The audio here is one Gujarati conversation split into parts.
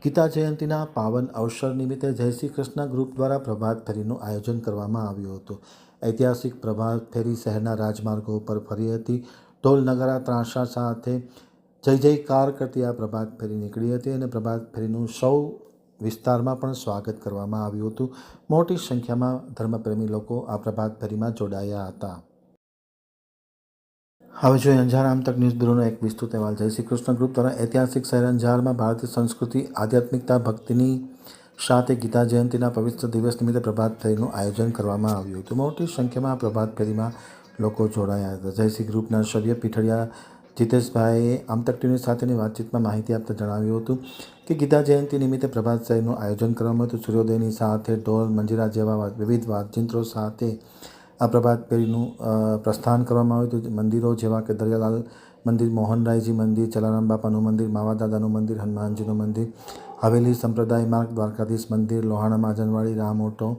ગીતા જયંતીના પાવન અવસર નિમિત્તે જય શ્રી કૃષ્ણ ગ્રુપ દ્વારા પ્રભાત ફેરીનું આયોજન કરવામાં આવ્યું હતું. ઐતિહાસિક પ્રભાત ફેરી શહેરના રાજમાર્ગો પર ફરી હતી. ઢોલ નગારા ત્રાંસા સાથે જય જયકાર કરતી આ પ્રભાત ફેરી નીકળી હતી અને પ્રભાત ફેરીનું સૌ વિસ્તારમાં પણ સ્વાગત કરવામાં આવ્યું હતું. મોટી સંખ્યામાં ધર્મપ્રેમી લોકો આ પ્રભાત ફેરીમાં જોડાયા હતા. હવે જોઈએ અંજાર આમતક ન્યૂઝ બ્યુરોનો એક વિસ્તૃત અહેવાલ. જય શ્રી કૃષ્ણ ગ્રુપ દ્વારા ઐતિહાસિક શહેર અંજારમાં ભારતીય સંસ્કૃતિ, આધ્યાત્મિકતા, ભક્તિની સાથે ગીતા જયંતીના પવિત્ર દિવસ નિમિત્તે પ્રભાત ફેરીનું આયોજન કરવામાં આવ્યું હતું. મોટી સંખ્યામાં આ પ્રભાત ફેરીમાં લોકો જોડાયા હતા. જય શ્રી ગ્રુપના સભ્ય પીઠડિયા જીતેશભાઈએ આમતક ટીવી સાથેની વાતચીતમાં માહિતી આપતા જણાવ્યું હતું કે ગીતા જયંતી નિમિત્તે પ્રભાત ફેરીનું આયોજન કરવામાં આવ્યું હતું. સૂર્યોદયની સાથે ઢોલ, મંજીરા જેવા વિવિધ વાદ્યયંત્રો સાથે આ પ્રભાત ફેરીનું પ્રસ્થાન કરવામાં આવ્યું હતું. મંદિરો જેવા કે દરિયાલાલ મંદિર, મોહનરાયજી મંદિર, જલારામ બાપાનું મંદિર, માવા દાદાનું મંદિર, હનુમાનજીનું મંદિર, હવેલી સંપ્રદાય માર્ગ, દ્વારકાધીશ મંદિર, લોહાણા મહાજનવાડી, રામ ઓટો,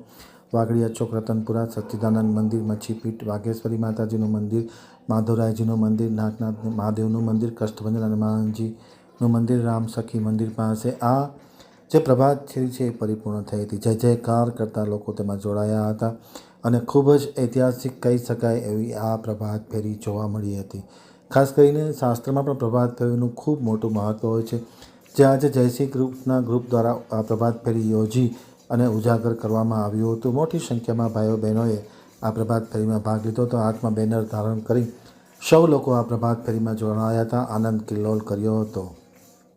વાઘડિયા ચોક, રતનપુરા, સચ્ચિદાનંદ મંદિર, મચ્છીપીઠ, વાઘેશ્વરી માતાજીનું મંદિર, માધવરાયજીનું મંદિર, નાગનાથ મહાદેવનું મંદિર, કષ્ટભંજન હનુમાનજીનું મંદિર, રામ સખી મંદિર પાસે આ જે પ્રભાત ફેરી છે એ પરિપૂર્ણ થઈ હતી. જય જયકાર કરતા લોકો તેમાં જોડાયા હતા અને ખૂબ જ ઐતિહાસિક કહી શકાય એવી આ પ્રભાત ફેરી જોવા મળી હતી. ખાસ કરીને શાસ્ત્રમાં પણ પ્રભાત ફેરીનું ખૂબ મોટું મહત્ત્વ હોય છે, જે આજે જય શ્રી ગ્રુપના ગ્રુપ દ્વારા આ પ્રભાત ફેરી યોજી અને ઉજાગર કરવામાં આવ્યું હતું. મોટી સંખ્યામાં ભાઈઓ બહેનોએ આ પ્રભાત ફેરીમાં ભાગ લીધો હતો. હાથમાં બેનર ધારણ કરી સૌ લોકો આ પ્રભાત ફેરીમાં જોડાયા હતા, આનંદ કિલ્લોલ કર્યો હતો.